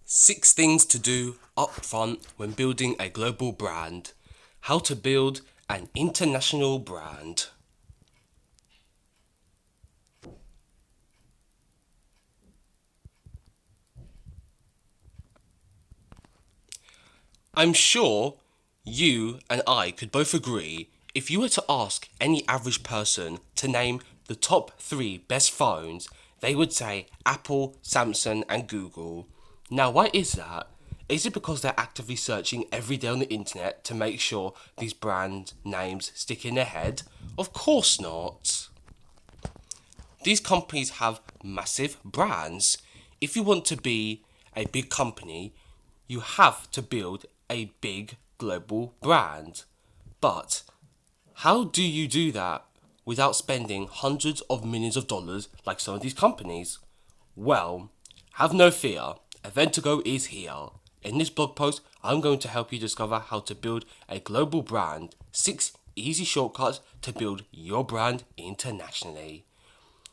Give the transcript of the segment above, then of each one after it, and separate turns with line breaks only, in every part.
6 things to do upfront when building a global brand. How to build an international brand. I'm sure you and I could both agree if you were to ask any average person to name the top 3 best phones, they would say Apple, Samsung, and Google. Now, why is that? Is it because they're actively searching every day on the internet to make sure these brand names stick in their head? Of course not. These companies have massive brands. If you want to be a big company, you have to build a big global brand. But how do you do that without spending hundreds of millions of dollars like some of these companies? Well, have no fear. Adventago is here. In this blog post, I'm going to help you discover how to build a global brand. 6 easy shortcuts to build your brand internationally.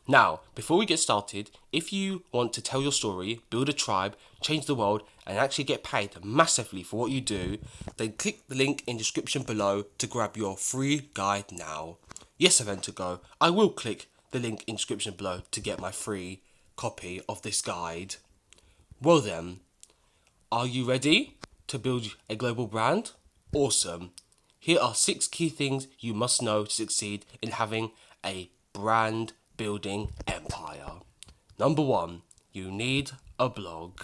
Now, before we get started, if you want to tell your story, build a tribe, change the world, and actually get paid massively for what you do, then click the link in the description below to grab your free guide now. Yes, Adventago, I will click the link in the description below to get my free copy of this guide. Well then, are you ready to build a global brand? Awesome. Here are 6 key things you must know to succeed in having a brand building empire. Number 1, you need a blog.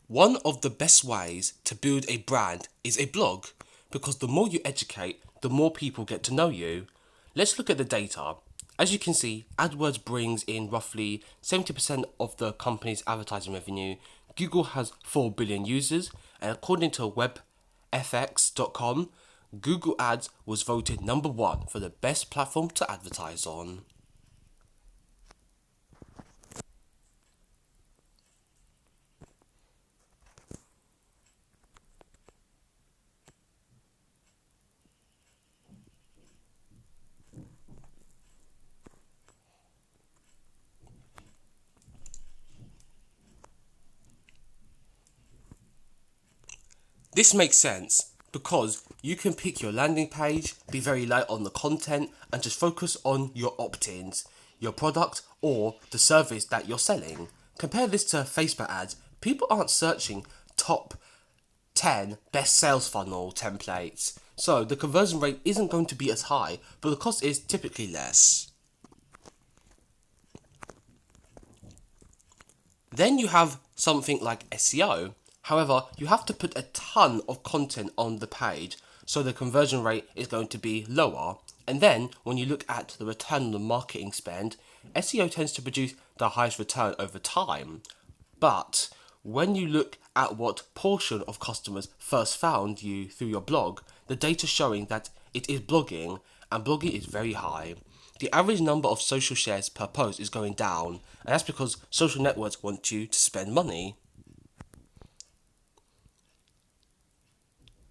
One of the best ways to build a brand is a blog, because the more you educate, the more people get to know you. Let's look at the data. As you can see, AdWords brings in roughly 70% of the company's advertising revenue. Google has 4 billion users, and according to webfx.com, Google Ads was voted number 1 for the best platform to advertise on. This makes sense because you can pick your landing page, be very light on the content, and just focus on your opt-ins, your product, or the service that you're selling. Compare this to Facebook ads. People aren't searching top 10 best sales funnel templates, so the conversion rate isn't going to be as high, but the cost is typically less. Then you have something like SEO. However, you have to put a ton of content on the page, so the conversion rate is going to be lower. And then, when you look at the return on the marketing spend, SEO tends to produce the highest return over time. But when you look at what portion of customers first found you through your blog, the data showing that it is blogging, and blogging is very high. The average number of social shares per post is going down, and that's because social networks want you to spend money.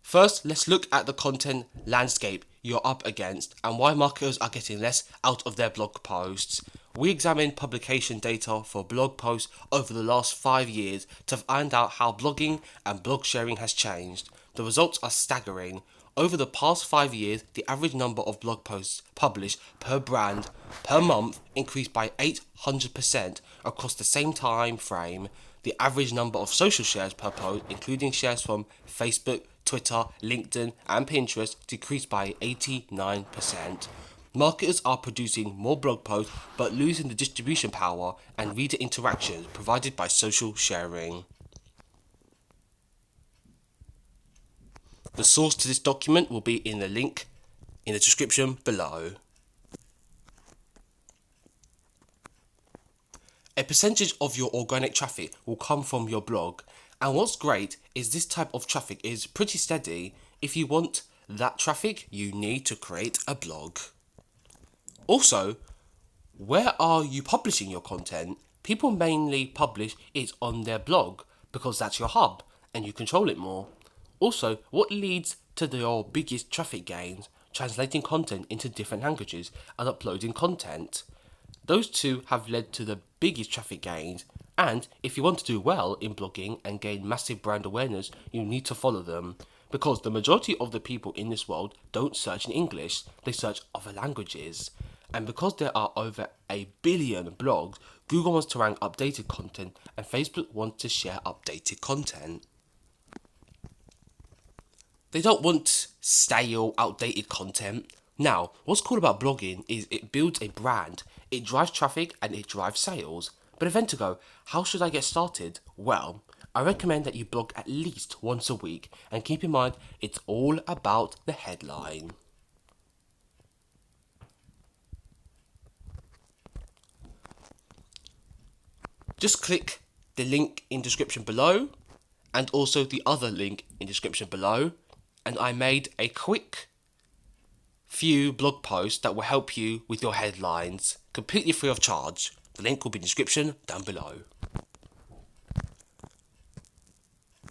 First, let's look at the content landscape you're up against and why marketers are getting less out of their blog posts. We examined publication data for blog posts over the last 5 years to find out how blogging and blog sharing has changed. The results are staggering. Over the past 5 years, the average number of blog posts published per brand per month increased by 800% across the same time frame. The average number of social shares per post, including shares from Facebook, Twitter, LinkedIn, and Pinterest, decreased by 89%. Marketers are producing more blog posts but losing the distribution power and reader interaction provided by social sharing. The source to this document will be in the link in the description below. A percentage of your organic traffic will come from your blog, and what's great is this type of traffic is pretty steady. If you want that traffic, you need to create a blog. Also, where are you publishing your content? People mainly publish it on their blog because that's your hub and you control it more. Also, what leads to your biggest traffic gains? Translating content into different languages and uploading content. Those two have led to the biggest traffic gains, and if you want to do well in blogging and gain massive brand awareness, you need to follow them. Because the majority of the people in this world don't search in English, they search other languages. And because there are over 1 billion blogs, Google wants to rank updated content and Facebook wants to share updated content. They don't want stale, outdated content. Now, what's cool about blogging is it builds a brand, it drives traffic and it drives sales. But Adventago, how should I get started? Well, I recommend that you blog at least once a week and keep in mind it's all about the headline. Just click the link in description below and also the other link in description below, and I made a quick few blog posts that will help you with your headlines completely free of charge. The link will be in the description down below.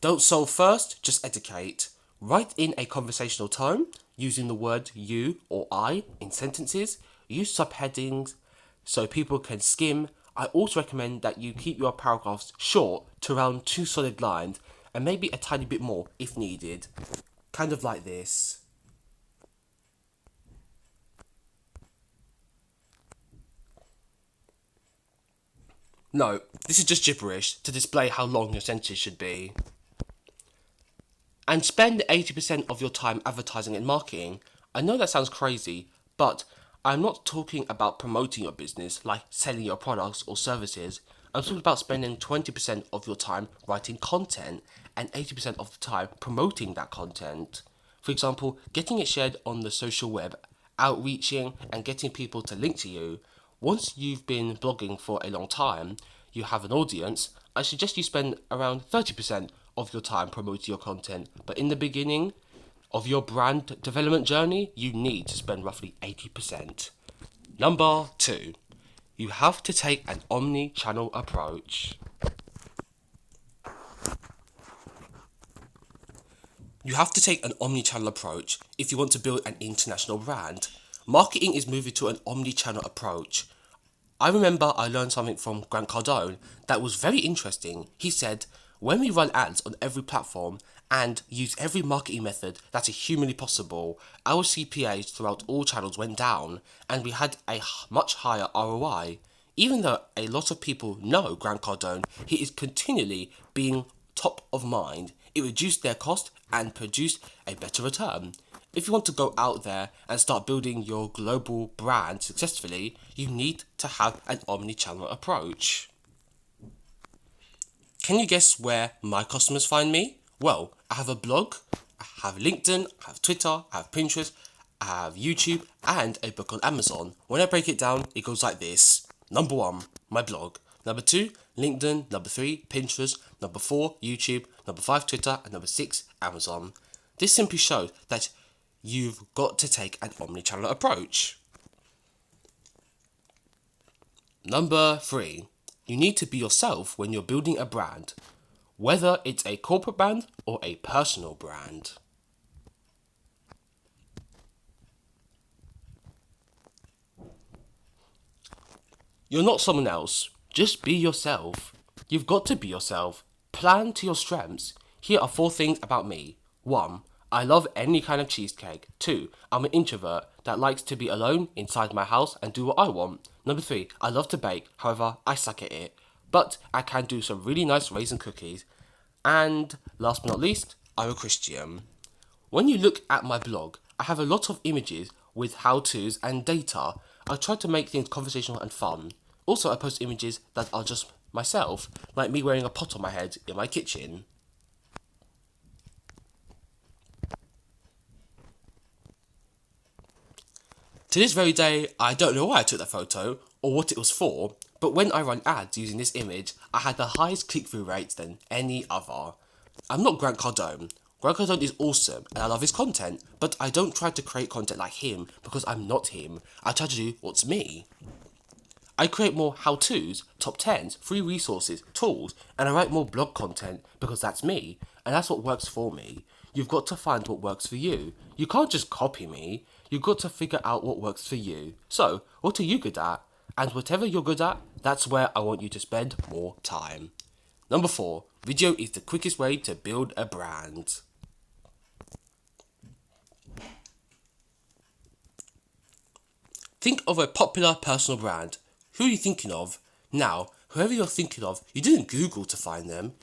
Don't solve first, just educate. Write in a conversational tone using the word you or I in sentences. Use subheadings so people can skim. I also recommend that you keep your paragraphs short to around 2 solid lines and maybe a tiny bit more if needed. Kind of like this. No, this is just gibberish to display how long your sentences should be. And spend 80% of your time advertising and marketing. I know that sounds crazy, but I'm not talking about promoting your business, like selling your products or services. I'm talking about spending 20% of your time writing content and 80% of the time promoting that content. For example, getting it shared on the social web, outreaching and getting people to link to you. Once you've been blogging for a long time, you have an audience, I suggest you spend around 30% of your time promoting your content. But in the beginning of your brand development journey, you need to spend roughly 80%. Number 2, you have to take an omni-channel approach. You have to take an omni-channel approach if you want to build an international brand. Marketing is moving to an omni-channel approach. I remember I learned something from Grant Cardone that was very interesting. He said, when we run ads on every platform and use every marketing method that is humanly possible, our CPAs throughout all channels went down and we had a much higher ROI. Even though a lot of people know Grant Cardone, he is continually being top of mind. It reduced their cost and produced a better return. If you want to go out there and start building your global brand successfully, you need to have an omni-channel approach. Can you guess where my customers find me? Well, I have a blog, I have LinkedIn, I have Twitter, I have Pinterest, I have YouTube, and a book on Amazon. When I break it down, it goes like this. Number 1, my blog. Number 2, LinkedIn. Number 3, Pinterest. Number 4, YouTube. Number 5, Twitter. And number 6, Amazon. This simply shows that you've got to take an omni-channel approach. Number 3, you need to be yourself when you're building a brand, whether it's a corporate brand or a personal brand. You're not someone else, just be yourself. You've got to be yourself. Plan to your strengths. Here are 4 things about me. 1, I love any kind of cheesecake. 2, I'm an introvert that likes to be alone inside my house and do what I want. Number 3, I love to bake, however, I suck at it. But I can do some really nice raisin cookies. And last but not least, I'm a Christian. When you look at my blog, I have a lot of images with how-tos and data. I try to make things conversational and fun. Also, I post images that are just myself, like me wearing a pot on my head in my kitchen. To this very day, I don't know why I took that photo or what it was for, but when I run ads using this image, I had the highest click-through rates than any other. I'm not Grant Cardone. Grant Cardone is awesome and I love his content, but I don't try to create content like him because I'm not him. I try to do what's me. I create more how-tos, top 10s, free resources, tools, and I write more blog content because that's me, and that's what works for me. You've got to find what works for you. You can't just copy me. You've got to figure out what works for you. So, what are you good at? And whatever you're good at, that's where I want you to spend more time. Number 4, video is the quickest way to build a brand. Think of a popular personal brand. Who are you thinking of? Now, whoever you're thinking of, you didn't Google to find them.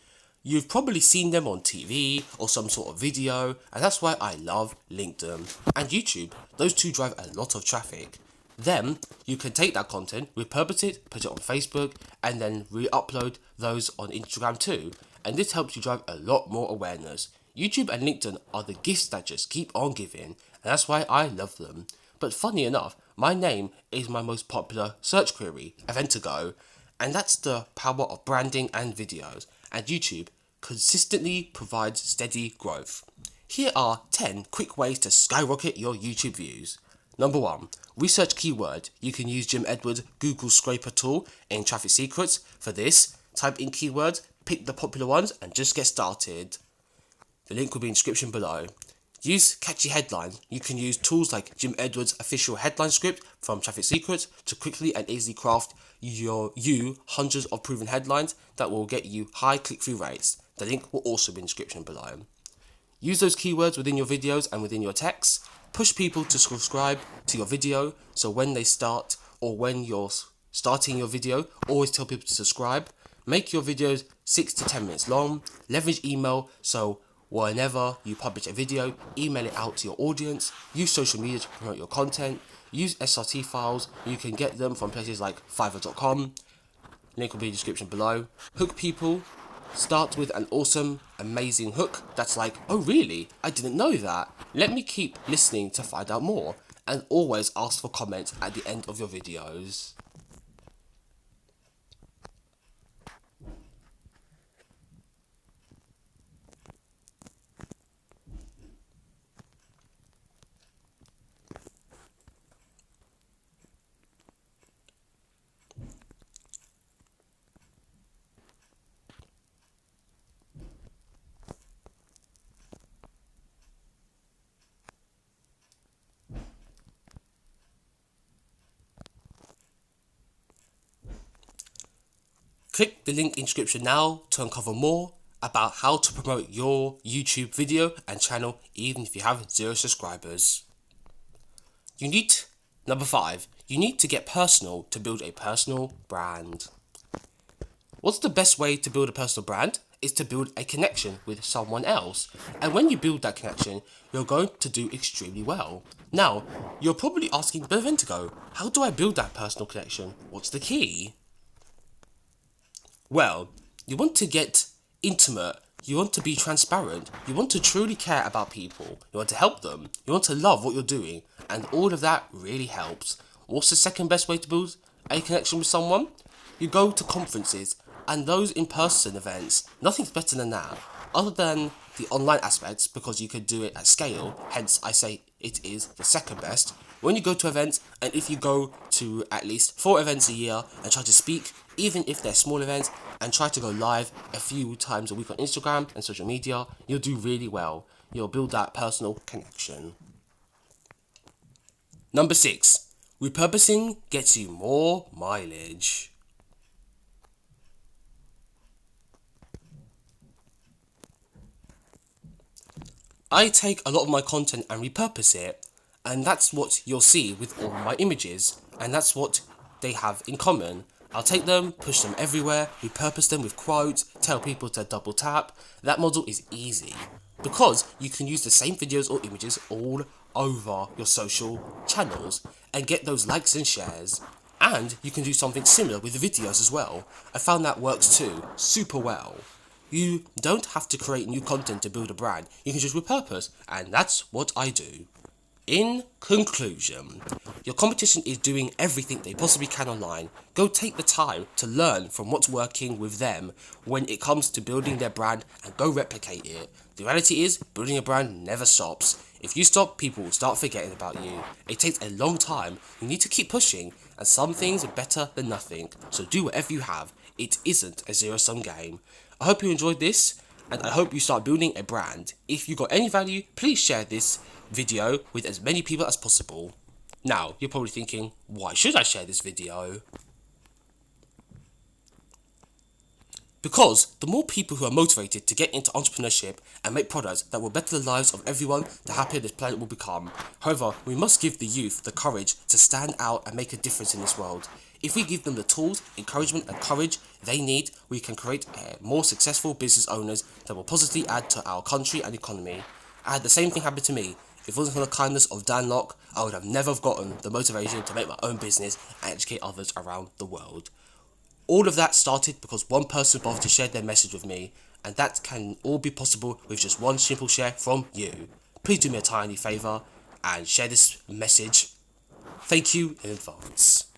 You've probably seen them on TV or some sort of video, and that's why I love LinkedIn and YouTube. Those two drive a lot of traffic. Then you can take that content, repurpose it, put it on Facebook, and then re-upload those on Instagram too. And this helps you drive a lot more awareness. YouTube and LinkedIn are the gifts that just keep on giving, and that's why I love them. But funny enough, my name is my most popular search query, Adventago, and that's the power of branding and videos, and YouTube consistently provides steady growth. Here are 10 quick ways to skyrocket your YouTube views. Number 1, research keyword. You can use Jim Edwards' Google Scraper tool in Traffic Secrets. For this, type in keywords, pick the popular ones, and just get started. The link will be in the description below. Use catchy headlines. You can use tools like Jim Edwards' official headline script from Traffic Secrets to quickly and easily craft hundreds of proven headlines that will get you high click-through rates. The link will also be in the description below. Use those keywords within your videos and within your texts. Push people to subscribe to your video, so when they start or when you're starting your video, always tell people to subscribe. Make your videos 6 to 10 minutes long. Leverage email, so whenever you publish a video, email it out to your audience. Use social media to promote your content. Use SRT files. You can get them from places like Fiverr.com. Link will be in the description below. Hook people. Start with an awesome, amazing hook that's like, oh really? I didn't know that. Let me keep listening to find out more. And always ask for comments at the end of your videos. Click the link in the description now to uncover more about how to promote your YouTube video and channel even if you have 0 subscribers. Number 5, you need to get personal to build a personal brand. What's the best way to build a personal brand? Is to build a connection with someone else. And when you build that connection, you're going to do extremely well. Now, you're probably asking, but Adventago, how do I build that personal connection? What's the key? Well, you want to get intimate, you want to be transparent, you want to truly care about people, you want to help them, you want to love what you're doing, and all of that really helps. What's the second best way to build a connection with someone? You go to conferences and those in-person events. Nothing's better than that, other than the online aspects, because you could do it at scale, hence I say it is the second best. When you go to events, and if you go to at least 4 events a year and try to speak, even if they're small events, and try to go live a few times a week on Instagram and social media, you'll do really well. You'll build that personal connection. Number 6, repurposing gets you more mileage. I take a lot of my content and repurpose it, and that's what you'll see with all my images, and that's what they have in common. I'll take them, push them everywhere, repurpose them with quotes, tell people to double tap. That model is easy because you can use the same videos or images all over your social channels and get those likes and shares. And you can do something similar with the videos as well. I found that works too, super well. You don't have to create new content to build a brand, you can just repurpose, and that's what I do. In conclusion, your competition is doing everything they possibly can online. Go take the time to learn from what's working with them when it comes to building their brand and go replicate it. The reality is, building a brand never stops. If you stop, people will start forgetting about you. It takes a long time, you need to keep pushing, and some things are better than nothing. So do whatever you have, it isn't a zero-sum game. I hope you enjoyed this, and I hope you start building a brand. If you got any value, please share this video with as many people as possible. Now, you're probably thinking, why should I share this video? Because the more people who are motivated to get into entrepreneurship and make products that will better the lives of everyone, the happier this planet will become. However, we must give the youth the courage to stand out and make a difference in this world. If we give them the tools, encouragement and courage they need, we can create more successful business owners that will positively add to our country and economy. I had the same thing happen to me. If it wasn't for the kindness of Dan Locke, I would have never have gotten the motivation to make my own business and educate others around the world. All of that started because one person bothered to share their message with me, and that can all be possible with just one simple share from you. Please do me a tiny favour and share this message. Thank you in advance.